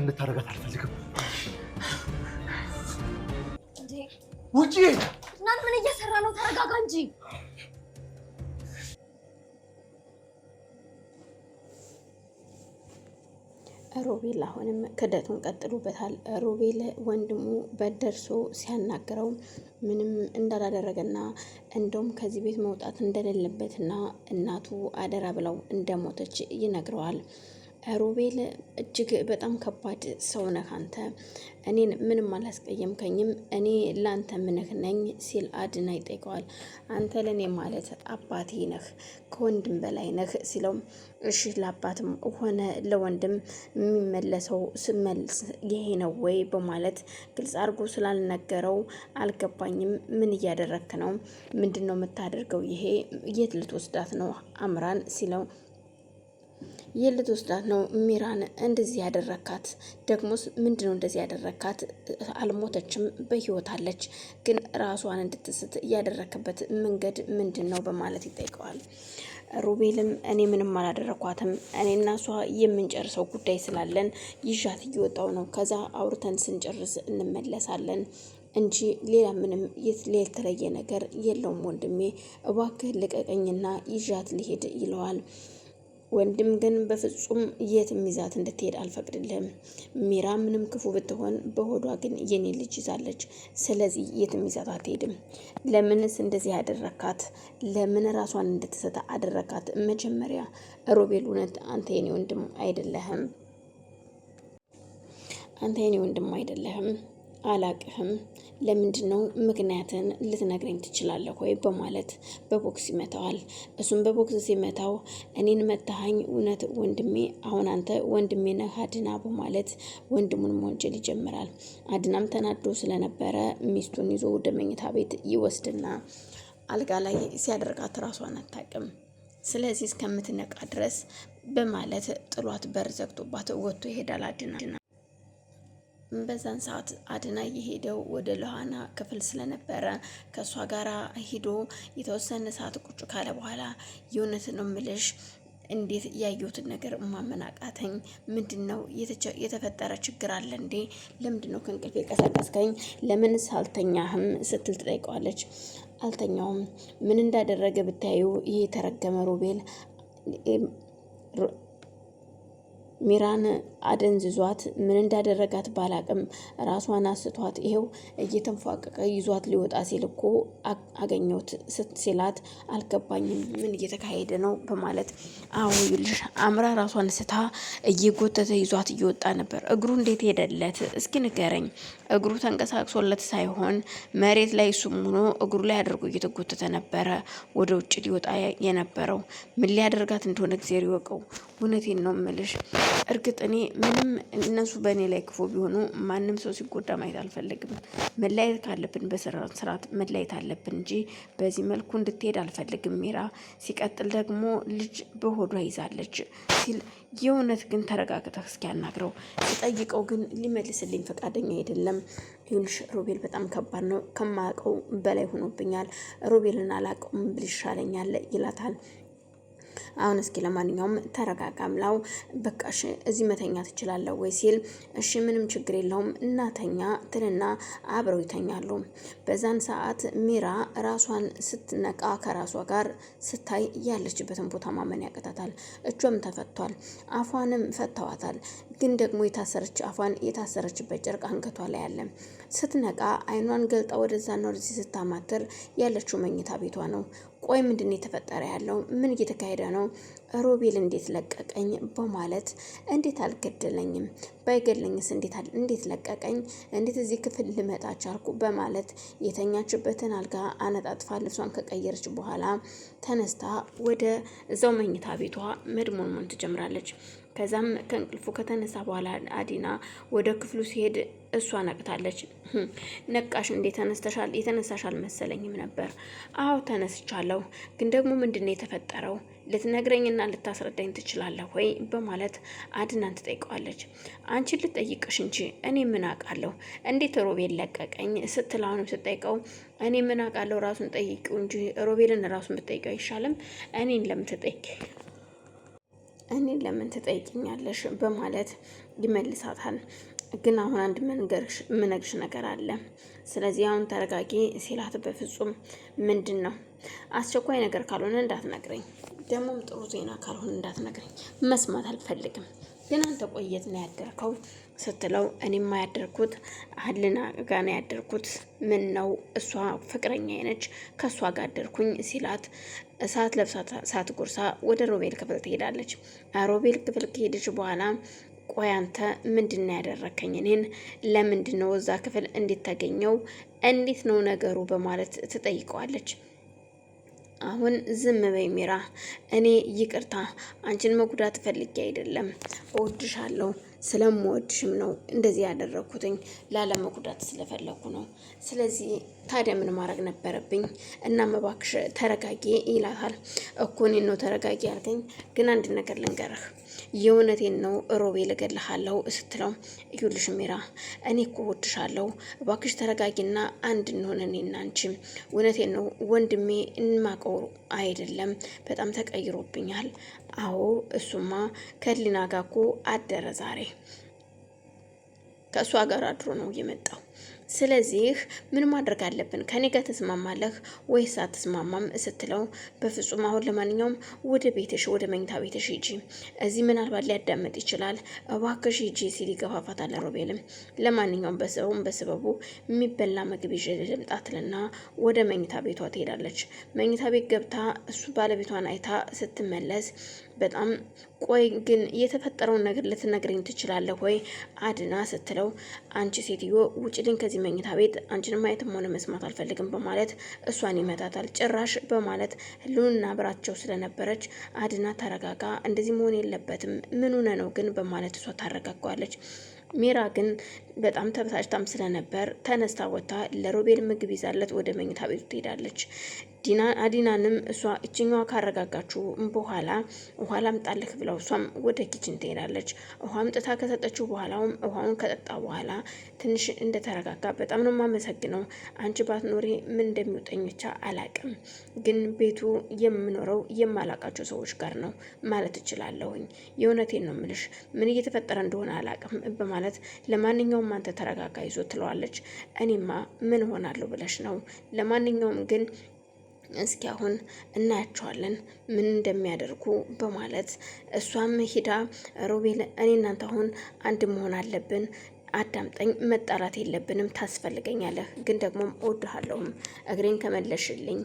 እንድታረጋት አልፈልግም። ውጪ! ናን ምን እየሰራ ነው? ተረጋጋ እንጂ። ሮቤል አሁንም ክደቱን ቀጥሎበታል። ሮቤል ወንድሙ በደርሶ ሲያናግረው ምንም እንዳላደረገና እንደውም ከዚህ ቤት መውጣት እንደሌለበትና እናቱ አደራ ብለው እንደሞተች ይነግረዋል። ሮቤል እጅግ በጣም ከባድ ሰው ነህ አንተ፣ እኔን ምንም አላስቀየምከኝም፣ እኔ ላንተ ምንህ ነኝ ሲል አድና ይጠይቀዋል። አንተ ለእኔ ማለት አባቴ ነህ፣ ከወንድም በላይ ነህ ሲለው እሺ ለአባትም ሆነ ለወንድም የሚመለሰው ስመልስ ይሄ ነው ወይ በማለት ግልጽ አድርጎ ስላልነገረው አልገባኝም። ምን እያደረክ ነው? ምንድን ነው የምታደርገው? ይሄ የት ልትወስዳት ነው አምራን ሲለው የልት ወስዳት ነው ሚራን እንደዚህ ያደረካት? ደግሞስ ምንድነው እንደዚህ ያደረካት? አልሞተችም፣ በህይወት አለች። ግን ራሷን እንድትስት ያደረከበት መንገድ ምንድነው በማለት ይጠይቀዋል። ሮቤልም እኔ ምንም አላደረኳትም፣ እኔና እሷ የምንጨርሰው ጉዳይ ስላለን ይዣት እየወጣው ነው። ከዛ አውርተን ስንጨርስ እንመለሳለን እንጂ ሌላ ምንም የተለየ ነገር የለውም። ወንድሜ እባክህ ልቀቀኝና ይዣት ልሄድ ይለዋል። ወንድም ግን በፍጹም የትም ይዛት እንድትሄድ አልፈቅድልህም። ሚራ ምንም ክፉ ብትሆን በሆዷ ግን የኔ ልጅ ይዛለች። ስለዚህ የትም ይዛት አትሄድም። ለምንስ እንደዚህ ያደረካት? ለምን ራሷን እንድትሰታ አደረካት? መጀመሪያ ሮቤል እውነት አንተ የኔ ወንድም አይደለህም? አንተ የኔ ወንድም አይደለህም? አላቅህም። ለምንድን ነው ምክንያትን ልትነግረኝ ትችላለህ ወይ በማለት በቦክስ ይመታዋል። እሱም በቦክስ ሲመታው እኔን መታሃኝ እውነት ወንድሜ፣ አሁን አንተ ወንድሜ ነህ አድና በማለት ወንድሙን መወንጀል ይጀምራል። አድናም ተናዶ ስለነበረ ሚስቱን ይዞ ወደ መኝታ ቤት ይወስድና አልጋ ላይ ሲያደርጋት ራሷን አታውቅም። ስለዚህ እስከምትነቃ ድረስ በማለት ጥሏት በር ዘግቶባት ወጥቶ ይሄዳል። አድና በዛን ሰዓት አድና የሄደው ወደ ሎሃና ክፍል ስለነበረ ከእሷ ጋራ ሂዶ የተወሰነ ሰዓት ቁጭ ካለ በኋላ የእውነት ነው ምልሽ እንዴት ያየሁትን ነገር ማመን አቃተኝ። ምንድን ነው የተፈጠረ ችግር አለ እንዴ? ለምንድን ነው ከእንቅልፍ የቀሰቀስከኝ? ለምን ሳልተኛህም ስትል ትጠይቀዋለች። አልተኛውም። ምን እንዳደረገ ብታዩ ይሄ የተረገመ ሮቤል ሚራን አደንዝዟት ምን እንዳደረጋት ባላቅም ራሷን አስቷት ይሄው እየተንፏቀቀ ይዟት ሊወጣ ሲል እኮ አገኘሁት ሲላት አልገባኝም፣ ምን እየተካሄደ ነው በማለት አዎ ይልሽ አምራ ራሷን ስታ እየጎተተ ይዟት እየወጣ ነበር። እግሩ እንዴት ሄደለት እስኪ ንገረኝ። እግሩ ተንቀሳቅሶለት ሳይሆን መሬት ላይ እሱም ሆኖ እግሩ ላይ አድርጎ እየተጎተተ ነበረ ወደ ውጭ ሊወጣ የነበረው። ምን ሊያደርጋት እንደሆነ እግዚአብሔር ይወቀው። እውነቴን ነው ምልሽ። እርግጥ እኔ ምንም እነሱ በእኔ ላይ ክፉ ቢሆኑ ማንም ሰው ሲጎዳ ማየት አልፈልግም። መለያየት ካለብን በስርዓት መለያየት አለብን እንጂ በዚህ መልኩ እንድትሄድ አልፈልግም ሚራ። ሲቀጥል ደግሞ ልጅ በሆዷ ይዛለች ሲል የእውነት ግን ተረጋግተህ እስኪያናግረው ሲጠይቀው ግን ሊመልስልኝ ፈቃደኛ አይደለም። ይሁንሽ ሮቤል በጣም ከባድ ነው፣ ከማያውቀው በላይ ሆኖብኛል። ሮቤልን አላውቀውም ብል ይሻለኛል ይላታል። አሁን እስኪ ለማንኛውም ተረጋጋምላው፣ በቃሽ እዚህ መተኛ ትችላለህ ወይ ሲል እሺ ምንም ችግር የለውም እናተኛ ትልና አብረው ይተኛሉ። በዛን ሰዓት ሚራ ራሷን ስትነቃ ከራሷ ጋር ስታይ ያለችበትን ቦታ ማመን ያቅታታል። እጇም ተፈቷል፣ አፏንም ፈተዋታል። ግን ደግሞ አፏን የታሰረችበት ጨርቅ አንገቷ ላይ አለ። ስትነቃ አይኗን ገልጣ ወደዛና ወደዚህ ስታማትር ያለችው መኝታ ቤቷ ነው። ቆይ ምንድን የተፈጠረ ያለው? ምን እየተካሄደ ነው? ሮቤል እንዴት ለቀቀኝ በማለት እንዴት አልገደለኝም? ባይገለኝስ እንዴት ለቀቀኝ? እንዴት እዚህ ክፍል ልመጣ ቻልኩ? በማለት የተኛችበትን አልጋ አነጣጥፋ ልብሷን ከቀየረች በኋላ ተነስታ ወደ እዛው መኝታ ቤቷ መድሞንሞን ትጀምራለች። ከዛም ከእንቅልፉ ከተነሳ በኋላ አዲና ወደ ክፍሉ ሲሄድ እሷ ነቅታለች። ነቃሽ እንዴ? ተነስተሻል? የተነሳሽ አልመሰለኝም ነበር። አዎ ተነስቻለሁ፣ ግን ደግሞ ምንድነው የተፈጠረው? ልትነግረኝና ልታስረዳኝ ትችላለህ ወይ በማለት አድናን ትጠይቀዋለች። አንቺን ልጠይቅሽ እንጂ እኔ ምን አውቃለሁ? እንዴት ሮቤል ለቀቀኝ ስትል አሁንም ስትጠይቀው እኔ ምን አውቃለሁ? ራሱን ጠይቂው እንጂ ሮቤልን ራሱን ብትጠይቀው አይሻልም? እኔን ለምን ትጠይቂኛለሽ? በማለት ይመልሳታል። ግን አሁን አንድ ምነግርሽ ነገር አለ። ስለዚህ አሁን ተረጋጊ ሲላት በፍጹም ምንድን ነው? አስቸኳይ ነገር ካልሆነ እንዳትነግረኝ፣ ደግሞም ጥሩ ዜና ካልሆነ እንዳትነግረኝ፣ መስማት አልፈልግም። ግን አንተ ቆየት ነው ያደርከው ስትለው እኔማ ያደርኩት አህልና ጋር ነው ያደርኩት። ምን ነው እሷ ፍቅረኛ ነች ከእሷ ጋር አደርኩኝ ሲላት እሳት ለብሳ ሳት ጎርሳ ወደ ሮቤል ክፍል ትሄዳለች። ሮቤል ክፍል ከሄደች በኋላ ቆይ አንተ ምንድን ነው ያደረከኝ? እኔን ለምንድን ነው እዛ ክፍል እንዴት ተገኘው? እንዴት ነው ነገሩ? በማለት ትጠይቀዋለች። አሁን ዝም በይ ሚራ፣ እኔ ይቅርታ አንቺን መጉዳት ፈልጌ አይደለም፣ እወድሻለሁ፣ ስለምወድሽም ነው እንደዚህ ያደረኩትኝ፣ ላለመጉዳት ስለፈለኩ ነው። ስለዚህ ታዲያ ምን ማድረግ ነበረብኝ? እና እባክሽ ተረጋጊ ይላታል። እኮ እኔን ነው ተረጋጊ ያልከኝ? ግን አንድ ነገር ልንገርህ፣ የእውነቴን ነው ሮቤል እገልሃለሁ ስትለው ይኸውልሽ ሚራ፣ እኔ እኮ እወድሻለሁ፣ እባክሽ ተረጋጊና አንድ እንሆን እኔና አንቺ። እውነቴን ነው ወንድሜ እንማቀው አይደለም፣ በጣም ተቀይሮብኛል። አዎ እሱማ ከሊና ጋር እኮ አደረ ዛሬ ከእሷ ጋር አድሮ ነው የመጣው። ስለዚህ ምን ማድረግ አለብን? ከኔ ጋር ተስማማለህ ወይስ አትስማማም ስትለው በፍጹም አሁን ለማንኛውም ወደ ቤትሽ ወደ መኝታ ቤትሽ ሂጂ፣ እዚህ ምናልባት ሊያዳምጥ ይችላል፣ እባክሽ ሂጂ ሲል ይገፋፋታል ሮቤልም። ለማንኛውም በሰበቡ የሚበላ ምግብ ይዤ ልምጣትልና ወደ መኝታ ቤቷ ትሄዳለች። መኝታ ቤት ገብታ እሱ ባለቤቷን አይታ ስትመለስ በጣም ቆይ ግን የተፈጠረውን ነገር ልትነግረኝ ትችላለህ ወይ አድና ስትለው አንቺ ሴትዮ ውጭልኝ ከዚህ መኝታ ቤት፣ አንቺን ማየትም ሆነ መስማት አልፈልግም በማለት እሷን ይመታታል። ጭራሽ በማለት ህልውና አብራቸው ስለነበረች አድና ተረጋጋ፣ እንደዚህ መሆን የለበትም ምን ሆነ ነው ግን በማለት እሷ ታረጋጋዋለች። ሚራ ግን በጣም ተበሳጭታም ስለነበር ተነስታ ወጥታ ለሮቤል ምግብ ይዛለት ወደ መኝታ ቤቱ ትሄዳለች። አዲናንም እሷ እችኛዋ ካረጋጋችሁ በኋላ ውሃ ላምጣልህ ብለው እሷም ወደ ኪችን ትሄዳለች። ውሃ አምጥታ ከሰጠችው በኋላውም ውሃውን ከጠጣ በኋላ ትንሽ እንደተረጋጋ በጣም ነው የማመሰግነው፣ አንቺ ባትኖሪ ምን እንደሚውጠኝ ብቻ አላቅም፣ ግን ቤቱ የምኖረው የማላቃቸው ሰዎች ጋር ነው ማለት እችላለሁኝ። የእውነቴን ነው ምልሽ፣ ምን እየተፈጠረ እንደሆነ አላቅም በማለት ለማንኛውም አንተ ተረጋጋ ይዞ ትለዋለች። እኔማ ምን ሆናለሁ ብለሽ ነው? ለማንኛውም ግን እስኪ አሁን እናያቸዋለን ምን እንደሚያደርጉ በማለት እሷም ሂዳ ሮቤል እኔ እናንተ አሁን አንድ መሆን አለብን፣ አዳምጠኝ፣ መጣላት የለብንም፣ ታስፈልገኛለህ፣ ግን ደግሞ እወድሃለሁም፣ እግሬን ከመለሽልኝ